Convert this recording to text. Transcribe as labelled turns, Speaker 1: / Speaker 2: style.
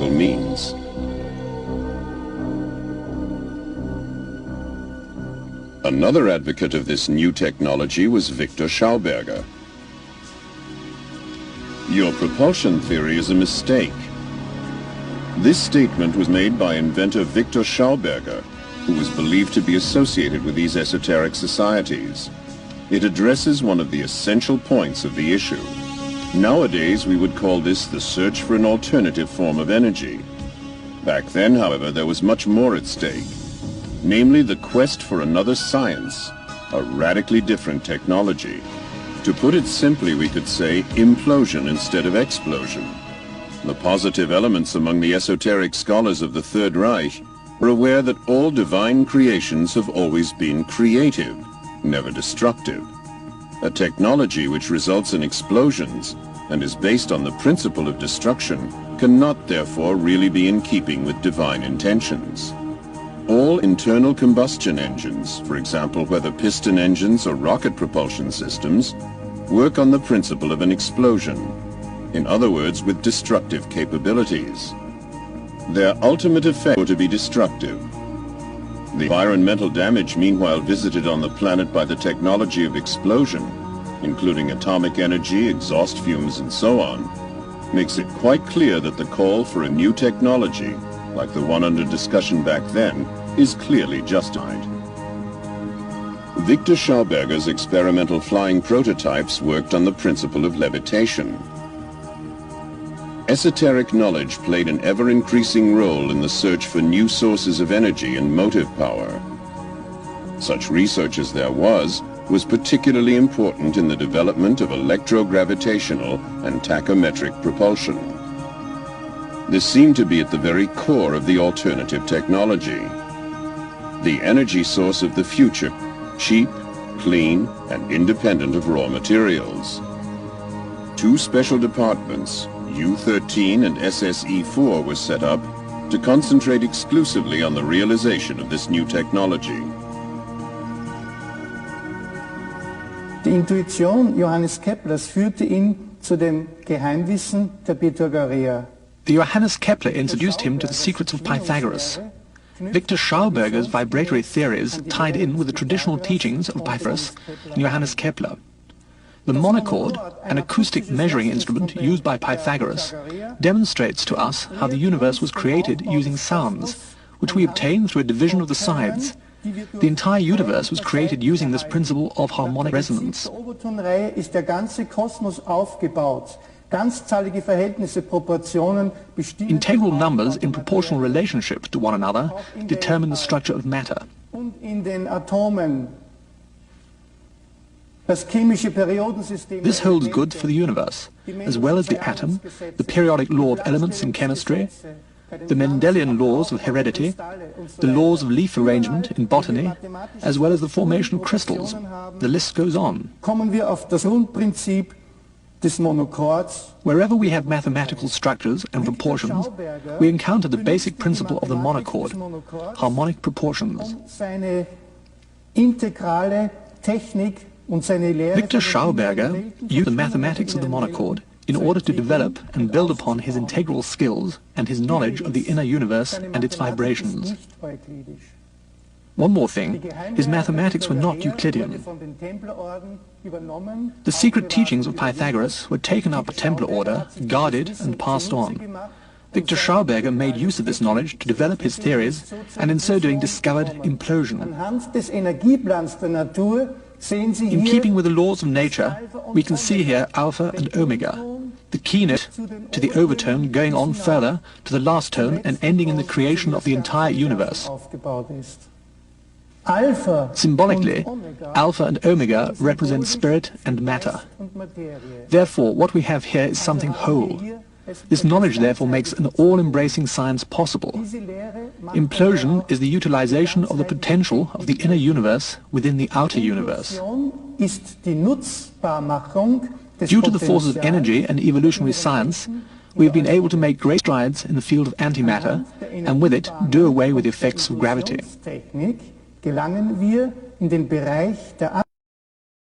Speaker 1: physical means. Another advocate of this new technology was Victor Schauberger. Your propulsion theory is a mistake. This statement was made by inventor Victor Schauberger, who was believed to be associated with these esoteric societies. It addresses one of the essential points of the issue. Nowadays, we would call this the search for an alternative form of energy. Back then, however, there was much more at stake. Namely, the quest for another science, a radically different technology. To put it simply, we could say implosion instead of explosion. The positive elements among the esoteric scholars of the Third Reich were aware that all divine creations have always been creative, never destructive. A technology which results in explosions and is based on the principle of destruction cannot therefore really be in keeping with divine intentions. All internal combustion engines, for example whether piston engines or rocket propulsion systems, work on the principle of an explosion, in other words with destructive capabilities. Their ultimate effect was to be destructive. The environmental damage meanwhile visited on the planet by the technology of explosion, including atomic energy, exhaust fumes and so on, makes it quite clear that the call for a new technology, like the one under discussion back then, is clearly justified. Victor Schauberger's experimental flying prototypes worked on the principle of levitation. Esoteric knowledge played an ever-increasing role in the search for new sources of energy and motive power. Such research as there was particularly important in the development of electrogravitational and tachometric propulsion. This seemed to be at the very core of the alternative technology. The energy source of the future, cheap, clean, and independent of raw materials. Two special departments, U-13 and SSE-4, were set up to concentrate exclusively on the realization of this new technology.
Speaker 2: Die Intuition Johannes Keplers führte ihn zu dem Geheimwissen der Pythagoreer.
Speaker 3: The Johannes Kepler introduced him to the secrets of Pythagoras. Victor Schauberger's vibratory theories tied in with the traditional teachings of Pythagoras and Johannes Kepler. The monochord, an acoustic measuring instrument used by Pythagoras, demonstrates to us how the universe was created using sounds, which we obtain through a division of the sides. The entire universe was created using this principle of harmonic resonance. Integral numbers in proportional relationship to one another determine the structure of matter. This holds good for the universe, as well as the atom, the periodic law of elements in chemistry, the Mendelian laws of heredity, the laws of leaf arrangement in botany, as well as the formation of crystals. The list goes on. Wherever we have mathematical structures and proportions, we encounter the basic principle of the monochord, harmonic proportions. Victor Schauberger used the mathematics of the monochord in order to develop and build upon his integral skills and his knowledge of the inner universe and its vibrations. One more thing, his mathematics were not Euclidean. The secret teachings of Pythagoras were taken up a Templar order, guarded and passed on. Victor Schauberger made use of this knowledge to develop his theories and in so doing discovered implosion. In keeping with the laws of nature, we can see here alpha and omega, the keynote to the overtone going on further to the last tone and ending in the creation of the entire universe. Symbolically, alpha and omega represent spirit and matter. Therefore, what we have here is something whole. This knowledge therefore makes an all-embracing science possible. Implosion is the utilization of the potential of the inner universe within the outer universe. Due to the forces of energy and evolutionary science, we have been able to make great strides in the field of antimatter and with it do away with the effects of gravity.